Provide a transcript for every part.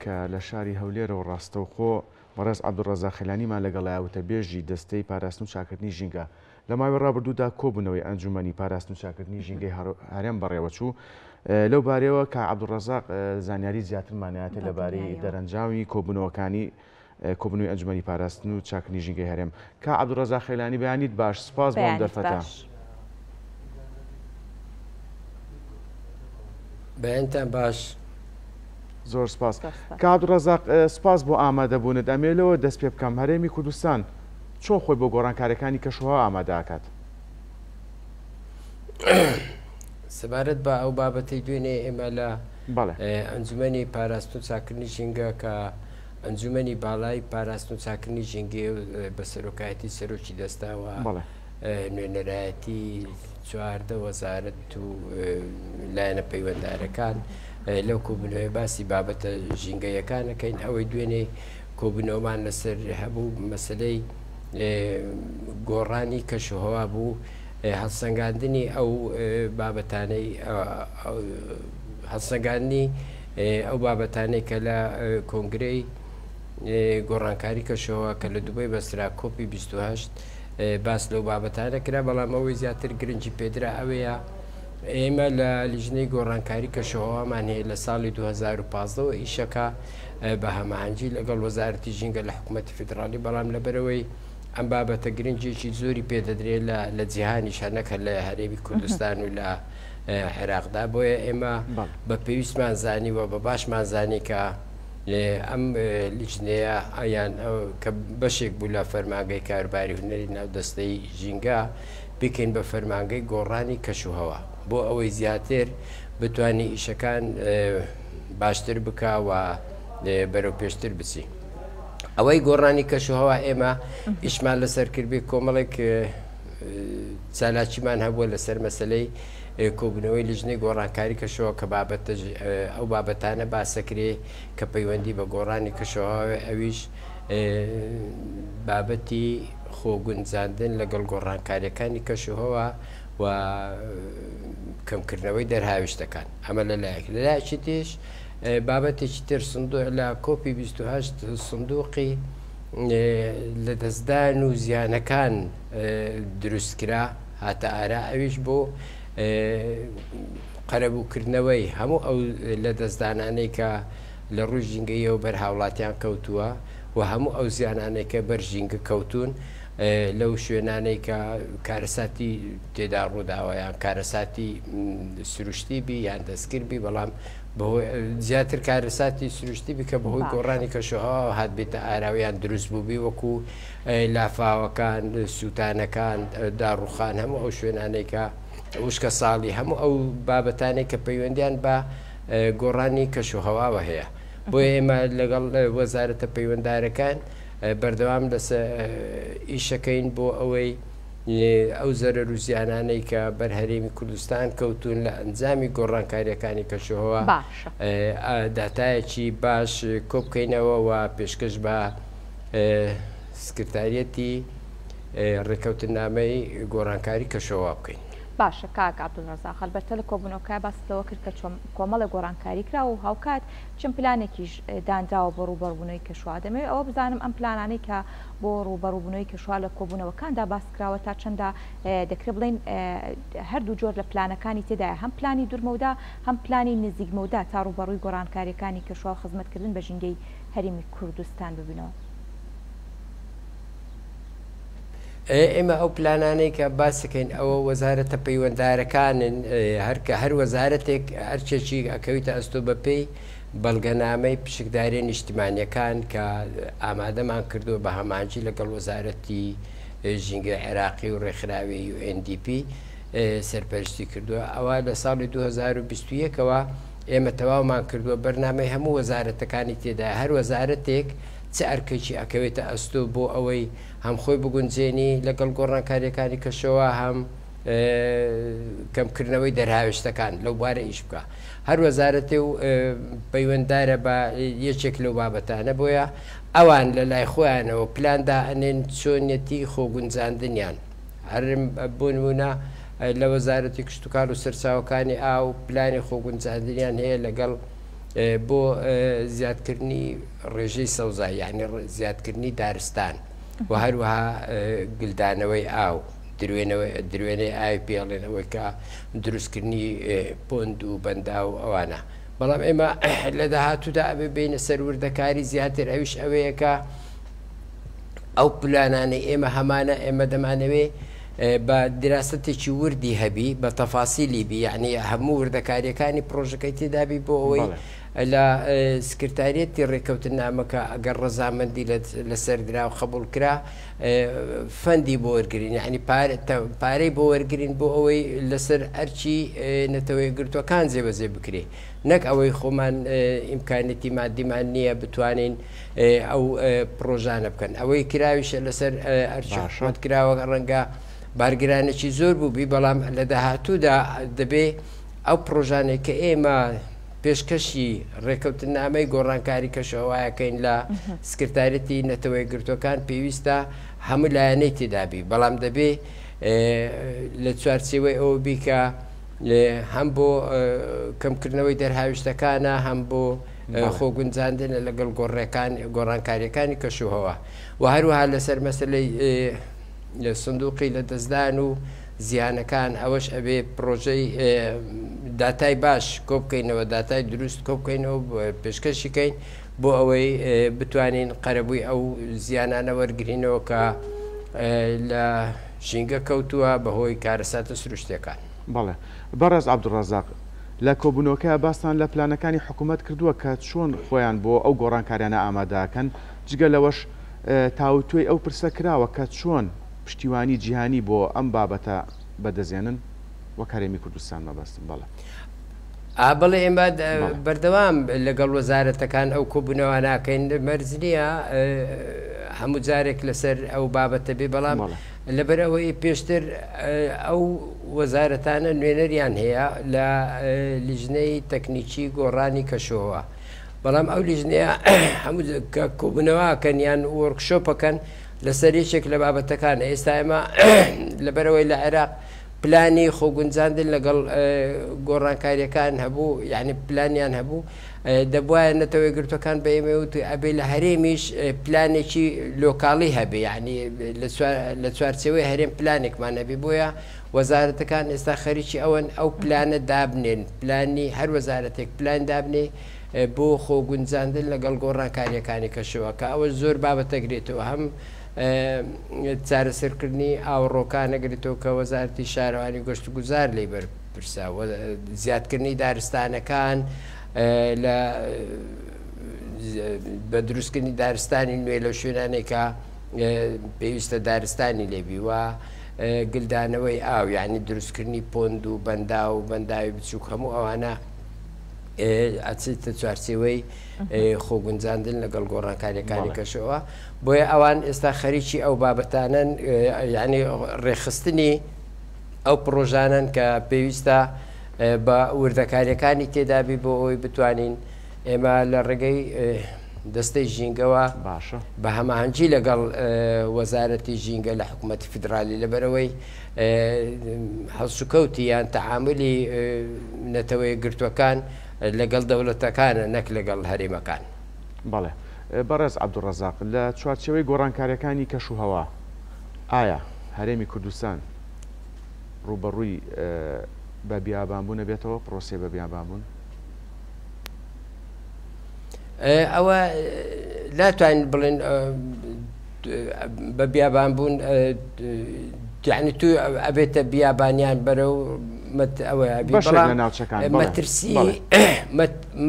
کە لە شاری هەولێرەوە ڕاستەوخۆ مەڕێز عەبدوڕەزاق خێلانیمان لەگەڵایە وتەبێژی دەستەی پاراستن و چاکردنی ژینگە لە ماوەی ڕابردوودا کۆبوونەوەی ئەنجومەنی پاراستن و چاکردنی ژینگەی هەرێم بەڕێوەچوو لەو بارەوە کە عەبدوڕەزاق زانیاری زیاترمانایەتە لەبارەی دەرەنجامی کۆبوونەوەکانی کۆبوونەوەی ئەنجومەنی پاراستن و چاکردنی ژینگەی هەرێم کە عەبدوڕەزاق خێلانی بەیانیت باش سپاس بۆ ئەم دەرفەتە. بەیانتان باش. زۆر سپاس. کە عەبدوڕەزاق سپاس بۆ ئامادەبوونت ئەمێلەوە دەست پێ بکەم هەرێمی کوردستان چۆن خۆی بۆ گۆڕانکاریەکانی کەشوهەوا ئامادەکات؟ سەبارەت بە ئەو بابەتی دوێنێ ئێمە لە ئەنجومەنی پاراستن و چاکردنی ژینگە کە ئەنجومەنی باڵای پاراستن و چاکردنی ژینگێ بە سەرۆکایەتی سەرۆکی دەستاوە نوێنەرایەتی چواردە وەزارەت و لایەنە پەیوەنددارەکان لەو کۆبوونەوەی باسی بابەتە ژینگەیەکانەکەین ئەوەی دوێنێ کۆبوونەوەمان لەسەر هەبوو مەسلەی گۆڕانی کەشوهەوا بوو هەڵسەنگاندنی ئەو بابەتانەی هەڵسەنگاندنی ئەو بابەتانەی کە لە کۆنگرەی گۆڕانکاری کەشوهەوا کە لە دووبەی بەسرا کۆپی 28 باس لەو بابەتانە کرا بەڵام ئەوەی زیاتر گرنگی پێدرا ئەوەیە ئێمە لە لیژنەی گۆڕانکاری کەشوهەوامان هەیە لە ساڵی 2015 ئیشەکە بە هەماهەنگی لەگەڵ وەزارەتی ژینگە لە حکوومەتی فیدراڵی بەڵام لەبەرەوەی ئەم بابەتە گرنگێکی زۆری پێدەدرێت لە جیهانیش هەنەکە لە هەرێمی کوردستان و لە عێراقدا بۆیە ئێمە بە پێویستمان زانیوە بە باشمان زانی کە ئەم لیژنەیە ئەیان کە بەشێک بوو لە فەرمانگەی کارباری هونەری ناودەستەی ژینگە بکەین بە فەرمانگەی گۆڕانی کەشوهەوا بۆ ئەوەی زیاتر بتوانانی ئیشەکان باشتر بکە و بەرەو پێشتر بچی. ئەوەی گۆڕانی کەشوهەوا ئێمە ئیشمان لەسەر کردبێ کۆمەڵێک چالاکیمان هەبووە لەسەر مەسلەی کۆبوونەوەی لیژنەی گۆڕانکاری کەشوهەوا کە ئەو بابەتانە باسەکرێ کە پەیوەندی بە گۆڕانی کەشوهەوا ئەویش بابەتی خۆگونجاندن لەگەڵ گۆڕانکاریەکانی کەشوهەوا و کەمکردنەوەی دەرهاویشتەکان ئەمە لەلایەک لەلایەکی دیش بابەتێکی تر لە کۆپی 28 سندوقی لە دەستدان و زیانەکان دروستکرا هاتە ئارا ئەویش بۆ قەرەبووکردنەوەی هەموو ئەو لە دەستدانانەی کە لە ڕووی ژینگەیەوە بەر هاوڵاتیان کەوتووە و هەموو ئەو زیانانەی کە بەر ژینگە کەوتون لەو شوێنانەی کە کارەساتی تێدا ڕووداوەیان کارەساتی سروشتی بی یان دەستکردبی بەڵام زیاتر کارەساتی سروشتی بکە بەهۆی گۆڕانی کەشوهەوا هات بێتە ئاراویان دروست بووبی وەکو لافاوەکان سووتانەکان داڕوخان هەموو ئەو شوێنانەی کە وشکە ساڵی هەموو ئەو بابەتانێک کە پەیوەندیان بە گۆڕانی کەشوهەواوە هەیە بۆیە ئێمە لەگەڵ وەزارەتە پەیوەنددارەکان بەردەوام لەسەر ئیشەکەین بۆ ئەوەی ئەو زەرەر و زیانانەی کە بەر هەرێمی کوردستان کەوتون لە ئەنجامی گۆڕانکاریەکانی کەشوهەوا داتایەکی باش کۆبکەینەوە و پێشکەش بە سکرتاریەتی ڕێکەوتنامەی گۆڕانکاری کەشوهەوا بکەین. باشە کاک عەبدوڕەزاق هەڵبەتە لە کۆبوونەوەکە باسەوە کرد کە کۆمەڵە گۆڕانکاری کرا و هاوکات چەند پلانێکیش دانراوە بۆ ڕووبەڕبوونەوەی کەشوهەوا دەمەوێت ئەوە بزانم ئەم پلانانەی کە بۆ ڕووبەڕووبوونەوەی کەشوهەوا لە کۆبوونەوەکاندا باس کراوە تا چەندە دەکرێت بڵێن هەردوو جۆر لە پلانەکانی تێدایە هەم پلانی دوورمەودا هەم پلانی نزیکمەودا تا ڕووبەڕووی گۆڕانکاریەکانی کەشوهەوا خزمەتکردن بە ژینگەی هەرێمی کوردستان ببینەوە. ئێمە ئەو پلانانەی کە باسەکەین ئەوە وەزارەتە پەیوەنددارەکانن هەر وەزارەتێک هەرچێکی ئەکەویتە ئەستۆ بەپێی بەڵگەنامەی پشکدارێن نیشتیمانیەکان کە ئامادەمان کردووە بە هەمانجی لەگەڵ وەزارەتی ژینگە عێراقی و ڕێکخراوی UNDP سەرپەرشتی کردووە ئەوە لە ساڵی 2021ەوە ئێمە تەواومان کردووە بەرنامەی هەموو وەزارەتەکانی تێدا هەر وەزارەتێک چه ئەرکێکی ئەکەوێتە ئەستۆ بۆ ئەوەی هەم خۆی بگونجێنی لەگەڵ گۆڕانکاریەکانی کەشوهەوا هەم کەمکردنەوەی دەرهاوێشتەکان لەو بوارە ئیش بکە هەر وەزارەتێ و پەیوەنددارە بە یەکێک لەو بابەتانە بۆیە ئەوان لە لای خۆیانەوە پلاندا ئەنێن چۆنیەتی خۆگونجاندنیان هەر بۆ نمونە لە وەزارەتی کشتتوکار و سەرچاوەکانی ئاو پلانی خۆگونجاندنیان هەیە لەگەڵ بۆ زیادکردنی ڕێژەی سەوزای یعنی زیادکردنی دارستان و هەروەها گلدانەوەی ئاو درێنەی ئاوی پێڵێنەوەی کە دروستکردنی پۆند و بەندا و ئەوانە. بەڵام ئێمە لە داهاتوودا ئەبێ بینە سەر وردەکاری زیاتر ئەویش ئەوەیەکە ئەو پلانانەی ئێمە هەمانە ئێمە دەمانەوێ بە دراستێکی وردی هەبی بە تەفاسیلی بی یعنی هەموو وردەکاریەکانی پرۆژەکەی تێدابی بۆ ئەوەی لە سکرتارەتی ڕێکەوتن نامەکە ئەگەر ڕەزامەندی لەسەر دراو قبول کرا فەندی بۆ وەرگرین یعنی پارەی بۆ وەرگرین بۆ ئەوەی لەسەر ئەرچی نەتەوەی گرتوەکان جێبەجێ بکرێ نەک ئەوەی خۆمان ئیمکانەتی مادیمان نییە بتوانین ئەو پرۆژانە بکەن ئەوەی کراویشە لەسەر ئەرچی حکومەت کراوە ڕەنگە بارگرانێکی زۆر بووبی بەڵام لە داهاتوودا دەبێ ئەو پرۆژانێک کە ئێمە پێشکەشی ڕێکەوتن نامەی گۆڕانکاری کەشەوایەکەین لە سکرتارەتی نەتەوەی گرتوەکان پێویستە هەموو لایەنەی تێدابی بەڵام دەبێ لە چوارچێوەی ئەوە بیکە هەم بۆ کەمکردنەوەی دەرهاویشتەکانە هەم بۆ خۆگونجاندن لەگەڵ گۆڕانکاریەکانی کەشوهەوە و هەروەها لەسەر مەسلەی سندوقی لە دەستدان و زیانەکان ئەوەش ئەبێ پرۆژەی داتای باش کۆ بکەینەوە داتای دروست کۆ بکەینەوە پێشکەشیکەین بۆ ئەوەی بتوانین قەرەبووی ئەو زیانانە وەرگرینەوە کە لە ژینگە کەوتووە بەهۆی کارەساتە سروشتەکان. بەڵێ بەڕێز عەبدوڕەزاق لە کۆبوونەوەکە باستان لە پلانەکانی حکوومەت کردووە کە چۆن خۆیان بۆ ئەو گۆڕانکاریانە ئامادەکەن جگە لەوەش تاوتوێی ئەو پرسە کراوە کە چۆن پشتیوانی جیهانی بۆ ئەم بابەتە بەدەزێنن وەک هەرێمی کوردستان مەبەستن. بەڵێ بەڵێ ئێمە بەردەوام لەگەڵ وەزارەتەکان ئەو کۆبوونەوە ناکەین مەرج نییە هەموو جارێک لەسەر ئەو بابەتە بێ بەڵام لەبەر ئەوەی پێشتر ئەو وەزارەتانە نوێنەریان هەیە لە لیژنەی تەکنیکی گۆڕانی کەشوهەوە بەڵام ئەو لیژنەیە هەموو کۆبوونەوەکەن یان وەرکشۆپەکەن لەسەر یەکێک لە بابەتەکان ئێستا ئێمە لەبەرەوەی لە عێراق پلانی خۆگونجاندن لەگەڵ گۆڕانکاریەکان هەبوو یعنی پلانیان هەبوو دەبواە نەتەوەی گرتوەکان بە ئێمە وت ئەبێ لە هەرێمیش پلانێکی لۆکاڵی هەبێ یعنی لە چوارچەوەی هەرێم پلانێکمان هەبێ بۆیە وەزارەتەکان ئێستا خەریکی ئەوەن ئەو پلانە دابنێن پلانی هەر وەزارەتێک پلان دابنێ بۆ خۆگونجاندن لەگەڵ گۆڕانکاریەکانی کەشەوە کە ئەوە زۆر بابەتەگرێتەوە هەم چارەسەرکردنی ئاوڕۆکان نەگرێتەوە کە وەزارەتی شارەوانی گەشت و گوزار لێ بەرپرسا زیادکردنی دارستانەکان لە بە دروستکردنی دارستانی نوێ لە شوێنانێکە پێویستە دارستانی لێبی وە گلدانەوەی ئاو یعنی دروستکردنی پۆند و بەندا و بەنداوی بچووک هەموو ئەوانە ئەچیتە چوارچێوەی خۆگونجاندن لەگەڵ گۆڕانکاریەکانی کەشەوە بۆیە ئەوان ئێستا خەریکی ئەو بابەتانن یعنی ڕێخستنی ئەو پرۆژانن کە پێویستە بە وردەکاریەکانی تێدابی بۆ ئەوی بتوانین ئێمە لە ڕێگەی دەستەی ژینگەوە باشە بە هەماهەنگی لەگەڵ وەزارەتی ژینگە لە حکوومەتی فیدرالی لەبەرەوەی هەڵسوکەوتی یان تەعاملی نەتەوەی گرتوەکان لەگەڵ دەوڵەتەکانە نەک لەگەڵ هەرێمەکان. بەڵێ بەڕێز عەبدوڕەزاق لە چوارچێوەی گۆڕانکاریەکانی کەشوهەوا ئایا هەرێمی کوردستان ڕوبەڕووی بە بیابانبوون بێتەوە پرۆسێ بە بیابانبوون؟ ئەوە ناتوانین بڵێن بە بیابانبوون یعنی تو ئەبێتە بیابانیان بەرەو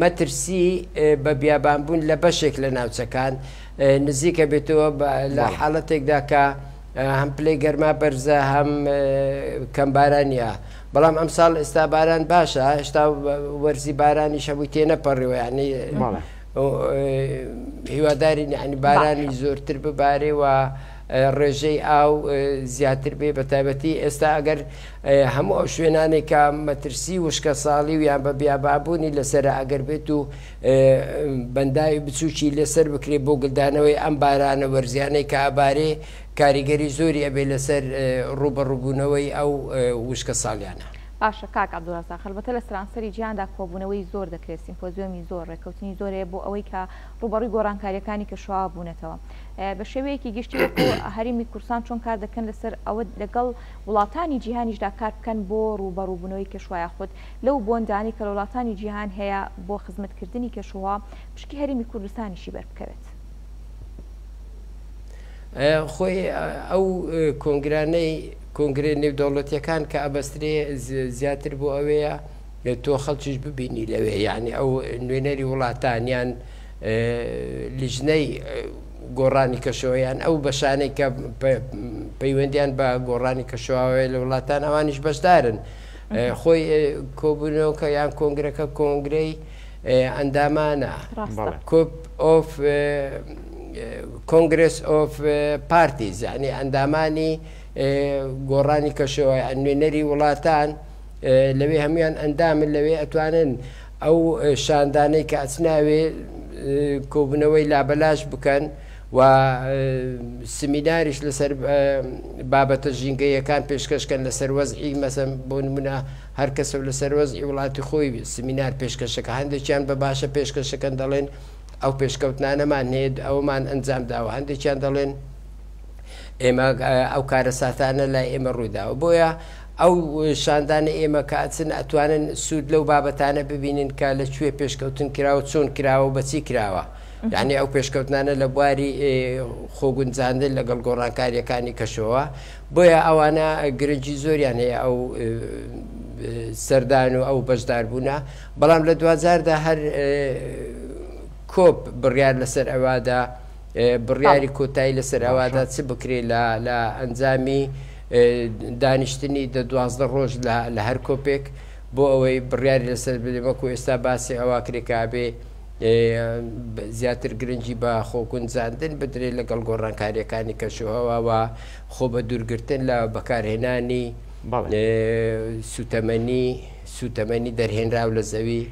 مەترسی بە بیابانبوون لە بەشێک لە ناوچەکان نزیکە بێتەوە لە حاڵەتێکدا کە هەم پلەی گەرما بەرزە هەم کەمبارانیە بەڵام ئەم ساڵ ئێستا باران باشە هێشتا وەرزی بارانی شەبووی تێنەپەڕیوە یعنی هیوادارین یعنی بارانی زۆرتر ببارێ و ڕێژەی ئاو زیاتر بێ بە تایبەتی ئێستا ئەگەر هەموو ئەو شوێنانێک کە مەترسی وشکە ساڵی و یان بە بیابابوونی لەسرە ئەگەر بێت و بەنداوی بچووکی لەسەر بکرێ بۆ گلدانەوەی ئەم بارانە وەرزیانەی کە ئابارێ کاریگەری زۆری ئەبێ لەسەر ڕوبەڕووبوونەوەی ئەو وشکە ساڵیانە. باشە کاک عەبدوڵڕەزاق هەڵبەتە لە سەرانسەری جیهاندا کۆبوونەوەی زۆر دەکرێت سیمپۆزیۆمی زۆر ڕێکەوتنی زۆرێ بۆ ئەوەی کە ڕوبەڕووی گۆڕانکاریەکانی کەشەوا بوونەتەوە بە شێوەیەکی گشتی هەرێمی کورسان چۆن کار دەکەن لەسەر ئەوە لەگەڵ وڵاتانی جیهانیشدا کار بکەن بۆ ڕوبەڕووبوونەوەی کەشوایە خۆت لەو بۆندانی کە لە وڵاتانی جیهان هەیە بۆ خزمەتکردنی کەشەوا پشکی هەرێمی کوردستانیشی بەربکەوێت. خۆی ئەو کۆنگرە نێودەوڵەتیەکان کە ئەبەسترێ زیاتر بۆ ئەوەیە تۆ خەڵکیش ببینی لەوێ یعنی ئەو نوێنەری وڵاتانیان لیژنەی گۆڕانی کەشەوەیان ئەو بەشانەی کە پەیوەندیان بە گۆڕانی کەشەوەی لە وڵاتان ئەوانیش بەشدارن خۆی کۆبوونەوەکە یان کۆنگرەکە کۆنگرەی ئەندامانە کۆپ ئۆف کۆنگرس ئۆف پارتیز یعنی ئەندامانی گۆڕانی کەشەوە نوێنەری وڵاتان لەوێ هەمویان ئەندامن لەوێ ئەتوانن ئەو شاندانەی کە ئەچناوێ کۆبوونەوەی لابەلاش بکەن و سمیناریش لەسەر بابەتە ژینگەیەکان پێشکەشکەن لەسەر وەزعی مەسەن بۆ نمونە هەر کەسە لەسەر وەزعی وڵاتی خۆی سمینار پێشکەشەکە هەندێکیان بە باشە پێشکەشەکەن دەڵێن ئەو پێشکەوتنانەمان هەیە ئەومان ئەنجام داوە هەندێکیان دەڵێن ئێمە ئەو کارە ساتانە لای ئێمە ڕوویداوە بۆیە ئەو شاندانە ئێمە کە ئەچن ئەتوانن سوود لەو بابەتانە ببینین کە لەکوێ پێشکەوتن کراوە چۆن کراوە و بەچی کراوە یعنی ئەو پێشکەوتنانە لە بواری خۆگونجاندن لەگەڵ گۆڕانکاریەکانی کەشەوە بۆیە ئەوانە گرنگی زۆریان هەیە ئەو سەردان و ئەو بەشداربوونە بەڵام لە 2000دا هەر کۆپ بڕیار لەسەر ئەوادا بڕیاری کۆتایی لەسەر ئەوادا چ بکرێت لە ئەنجامی دانیشتنی 12 ڕۆژ لە هەر کۆپێک بۆ ئەوەی بڕیاری لەسەر بدەمەکو ئێستا باسی ئەوا کرێکابێ زیاتر گرنگی بە خۆگونجاندن بدرێت لەگەڵ گۆڕانکاریەکانی کەشەوەوە خۆ بە دوورگرتن لە بەکارهێنانی سوتەمەنی دەرهێنراو لە زەوی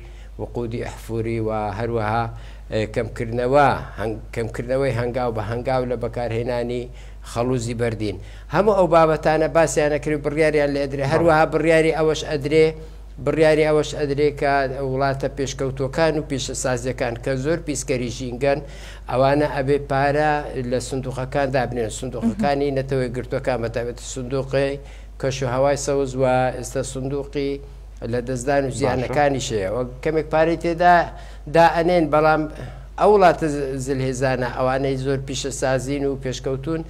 وقودی ئەحفوری و هەروەها کەمکردنەوەی هەنگاو بە هەنگاو لە بەکارهێنانی خەڵوزی بەردین هەموو ئەو بابەتانە باسییانەکرد بڕیاریان لێ ئەدرێ هەروەها بڕیاری ئەوەش ئەدرێ کە وڵاتە پێشکەوتوەکان و پیشەسازیەکان کە زۆر پیسکەری ژینگەن ئەوانە ئەبێ پارە لە سندوقەکان دابنێن سندوقەکانی نەتەوەی گرتوەکان بەتابێت سندوقی کەش و هەوای سەوز و ئێستا سندوقی لە دەستدان و زیانەکانی شەیە کەمێک پارەی تێدا دائەنێن بەڵام ئەو وڵاتە زلهێزانە ئەوانەی زۆر پیشەسازین و پێشکەوتون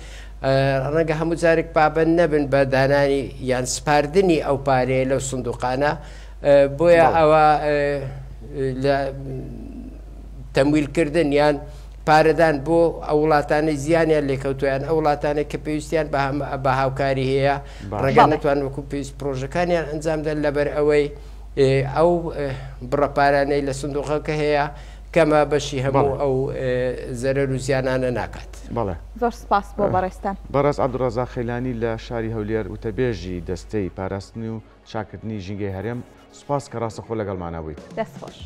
ڕەنگە هەموو جارێک پابەند نەبن بە دانانی یان سپاردنی ئەو پارەیە لەو سندوقانە بۆیە ئەوە لە تەمویلکردن یان پارەدان بۆ ئەو وڵاتانەی زیانیان لێکەوتویان ئەو وڵاتانێک کە پێویستیان بە هاوکاری هەیە ڕێگە نەتوان وەکو پێویست پرۆژەکانیان ئەنجامدەن لەبەر ئەوەی ئەو بڕەپارانەی لە سندوقەکە هەیە کەمە بەشی هەموو ئەو زەرەر و زیانانە ناکات. بەڵێ زۆر سپاس بۆ بەڕێستان. بەڕێز عەبدوڵڕەزاق خەیلانی لە شاری هەولێر وتەبێژی دەستەی پاراستنی و چاکردنی ژینگەی هەرێم سوپاس کە ڕاستەخۆ لەگەڵمانە بوویت. دەستخۆش.